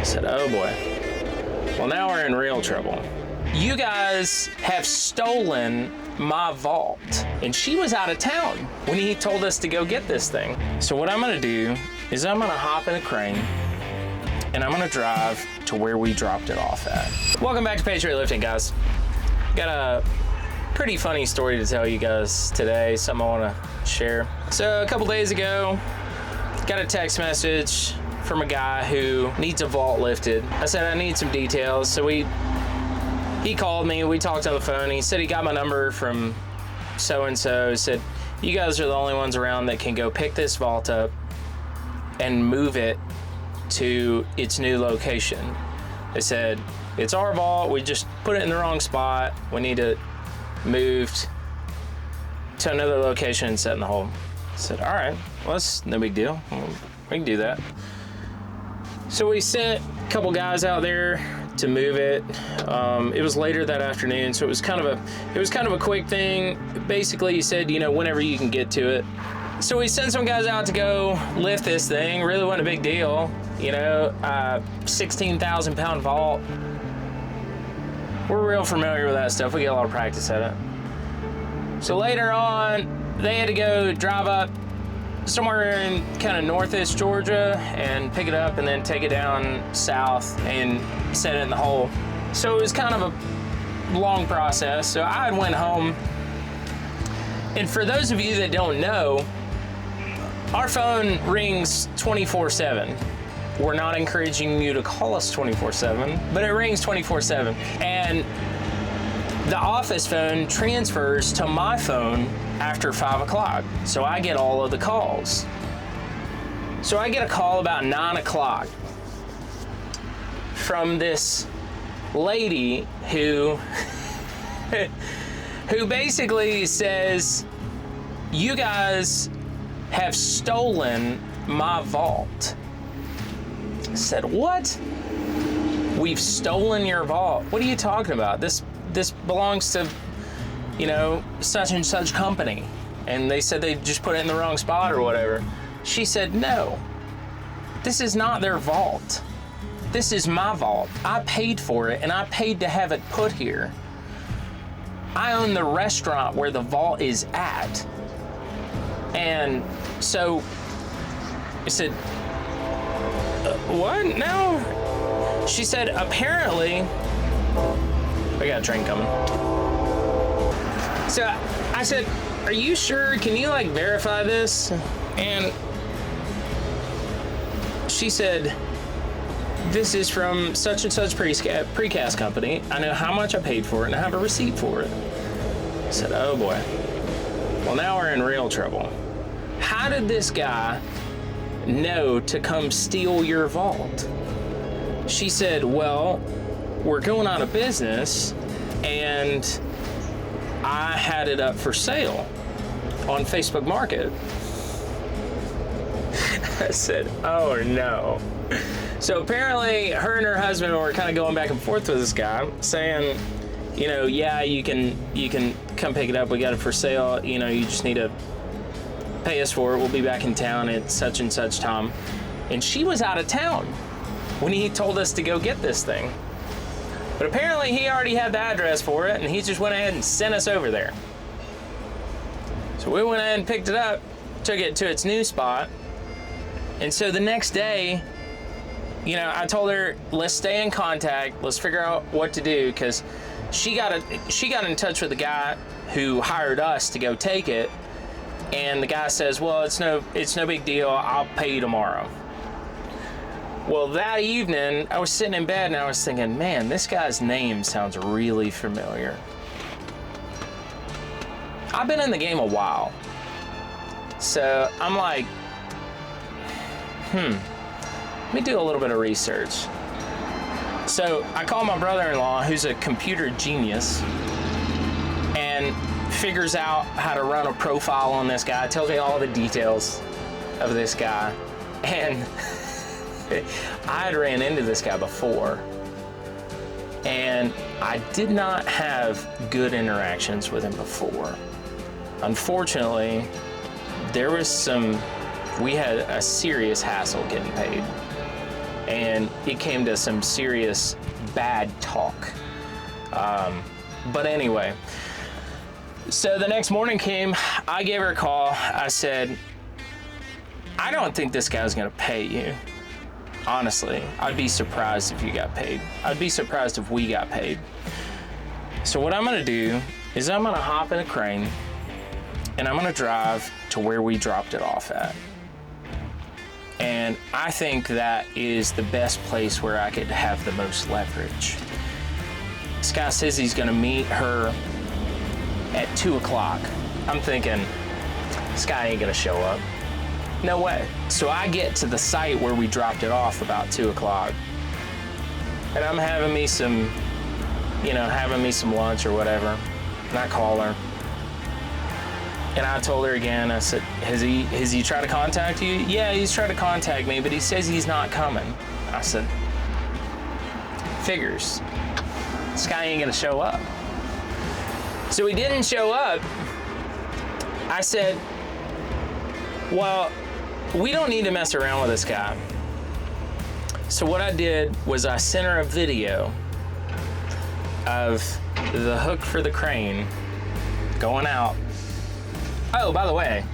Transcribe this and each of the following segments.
said, oh boy. Well, now we're in real trouble. You guys have stolen my vault. And she was out of town when he told us to go get this thing. So what I'm gonna do is I'm gonna hop in a crane and I'm gonna drive to where we dropped it off at. Welcome back to Patriot Lifting, guys. Got a pretty funny story to tell you guys today, something I wanna share. So a couple days ago, got a text message from a guy who needs a vault lifted. I said, I need some details. So he called me, we talked on the phone. He said he got my number from so-and-so. He said, you guys are the only ones around that can go pick this vault up and move it to its new location. They said, it's our vault, we just put it in the wrong spot. We need it moved to another location and set in the hole. I said, all right, well, that's no big deal. We can do that. So we sent a couple guys out there to move it. It was later that afternoon, so it was kind of a quick thing. Basically, he said, you know, whenever you can get to it. So we sent some guys out to go lift this thing. Really wasn't a big deal, you know. 16,000 pound vault. We're real familiar with that stuff. We get a lot of practice at it. So later on, they had to go drive up somewhere in kind of northeast Georgia and pick it up and then take it down south and set it in the hole. So it was kind of a long process. So I went home. And for those of you that don't know, our phone rings 24/7. We're not encouraging you to call us 24/7, but it rings 24/7. And the office phone transfers to my phone after 5 o'clock. So I get all of the calls. So I get a call about 9 o'clock from this lady who basically says, you guys have stolen my vault. I said, what? We've stolen your vault? What are you talking about? This belongs to, you know, such and such company. And they said they just put it in the wrong spot or whatever. She said, no, this is not their vault. This is my vault. I paid for it and I paid to have it put here. I own the restaurant where the vault is at. And so I said, what? No. She said, apparently, I got a train coming. So I said, are you sure? Can you like verify this? And she said, this is from such and such precast company. I know how much I paid for it and I have a receipt for it. I said, oh boy. Well, now we're in real trouble. How did this guy know to come steal your vault? She said, well, we're going out of business and I had it up for sale on Facebook Market. I said, oh no. So apparently her and her husband were kind of going back and forth with this guy saying, you know, yeah, you can come pick it up. We got it for sale. You know, you just need to pay us for it. We'll be back in town at such and such time. And she was out of town when he told us to go get this thing. But apparently he already had the address for it and he just went ahead and sent us over there. So we went ahead and picked it up, took it to its new spot. And so the next day, you know, I told her, let's stay in contact. Let's figure out what to do, because she got in touch with the guy who hired us to go take it. And the guy says, well, it's no big deal. I'll pay you tomorrow. Well, that evening, I was sitting in bed and I was thinking, man, this guy's name sounds really familiar. I've been in the game a while. So I'm like, let me do a little bit of research. So I called my brother-in-law, who's a computer genius, and figures out how to run a profile on this guy, tells me all the details of this guy. And I had ran into this guy before, and I did not have good interactions with him before. Unfortunately, we had a serious hassle getting paid. and it came to some serious bad talk. But anyway, so the next morning came, I gave her a call. I said, I don't think this guy's gonna pay you. Honestly, I'd be surprised if you got paid. I'd be surprised if we got paid. So what I'm gonna do is I'm gonna hop in a crane and I'm gonna drive to where we dropped it off at. And I think that is the best place where I could have the most leverage. This guy says he's gonna meet her at 2 o'clock. I'm thinking, this guy ain't gonna show up. No way. So I get to the site where we dropped it off about 2 o'clock. And I'm having me some lunch or whatever. And I call her. And I told her again, I said, has he tried to contact you? Yeah, he's tried to contact me, but he says he's not coming. I said, figures. This guy ain't gonna show up. So he didn't show up. I said, well, we don't need to mess around with this guy. So what I did was I sent her a video of the hook for the crane going out. Oh, by the way,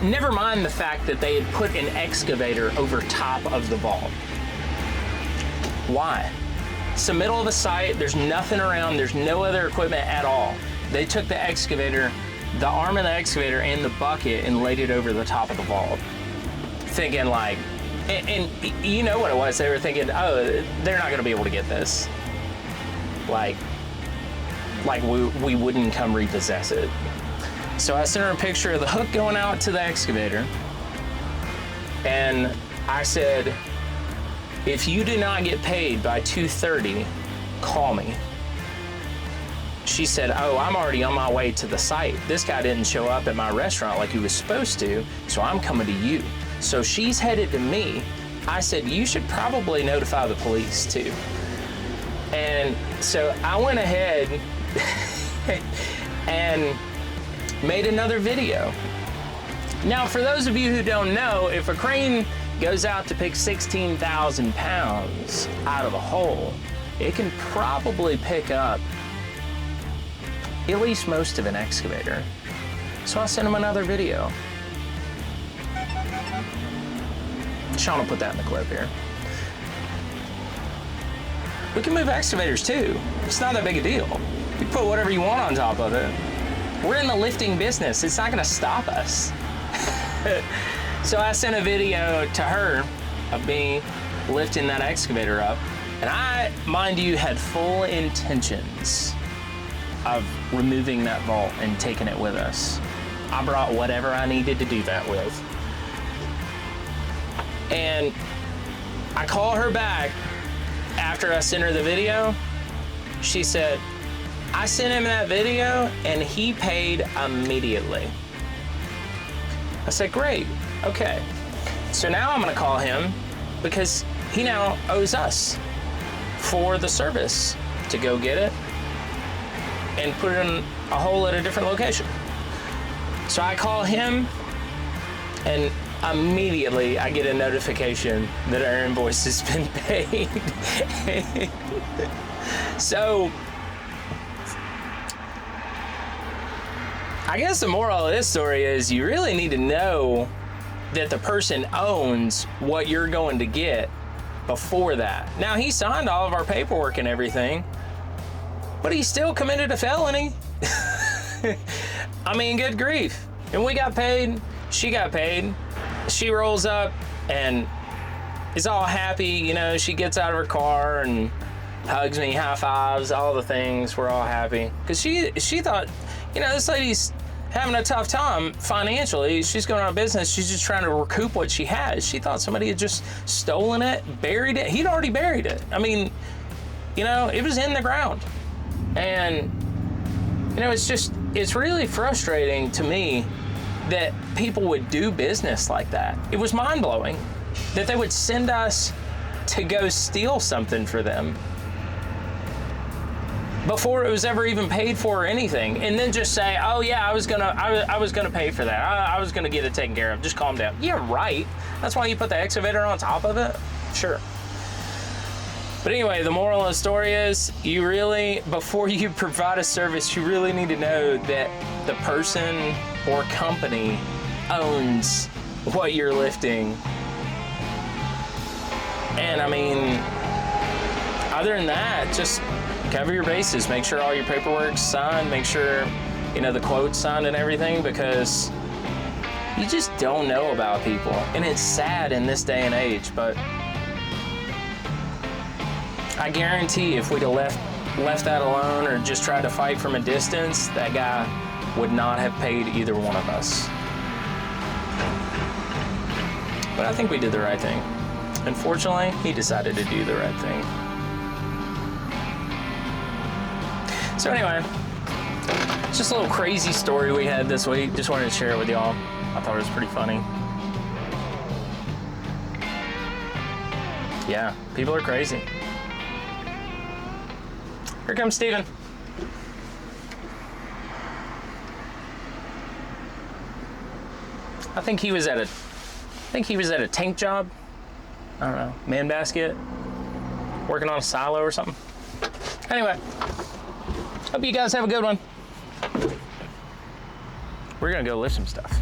never mind the fact that they had put an excavator over top of the vault. Why? It's the middle of the site, there's nothing around, there's no other equipment at all. They took the excavator, the arm of the excavator and the bucket and laid it over the top of the vault. Thinking like, and you know what it was, they were thinking, oh, they're not gonna be able to get this. Like we wouldn't come repossess it. So I sent her a picture of the hook going out to the excavator. And I said, if you do not get paid by 2:30, call me. She said, oh, I'm already on my way to the site. This guy didn't show up at my restaurant like he was supposed to, so I'm coming to you. So she's headed to me. I said, you should probably notify the police too. And so I went ahead and made another video. Now, for those of you who don't know, if a crane goes out to pick 16,000 pounds out of a hole, it can probably pick up at least most of an excavator. So I sent him another video. Sean will put that in the clip here. We can move excavators too. It's not that big a deal. You put whatever you want on top of it. We're in the lifting business. It's not gonna stop us. So I sent a video to her of me lifting that excavator up. And I, mind you, had full intentions of removing that vault and taking it with us. I brought whatever I needed to do that with. And I call her back after I sent her the video. She said, I sent him that video and he paid immediately. I said, great, okay. So now I'm gonna call him because he now owes us for the service to go get it and put it in a hole at a different location. So I call him and immediately I get a notification that our invoice has been paid. So I guess the moral of this story is you really need to know that the person owns what you're going to get before that. Now, he signed all of our paperwork and everything, but he still committed a felony. I mean, good grief. And we got paid, she got paid. She rolls up and is all happy, you know, she gets out of her car and hugs me, high fives, all the things, we're all happy. Because she thought, you know, this lady's having a tough time financially. She's going out of business. She's just trying to recoup what she has. She thought somebody had just stolen it, buried it. He'd already buried it. I mean, you know, it was in the ground. And, you know, it's really frustrating to me that people would do business like that. It was mind-blowing that they would send us to go steal something for them before it was ever even paid for or anything, and then just say, oh yeah, I was gonna pay for that. I was gonna get it taken care of. Just calm down. Yeah, right. That's why you put the excavator on top of it. sure. But anyway, the moral of the story is you really, before you provide a service, you really need to know that the person or company owns what you're lifting. And I mean, other than that, just cover your bases. Make sure all your paperwork's signed. Make sure, the quote's signed and everything, because you just don't know about people. And it's sad in this day and age, but I guarantee if we'd have left that alone or just tried to fight from a distance, that guy would not have paid either one of us. But I think we did the right thing. Unfortunately, he decided to do the right thing. So anyway, just a little crazy story we had this week. Just wanted to share it with y'all. I thought it was pretty funny. Yeah, people are crazy. Here comes Steven. I think he was at a tank job. I don't know, man basket, working on a silo or something. Anyway, hope you guys have a good one. We're gonna go lift some stuff.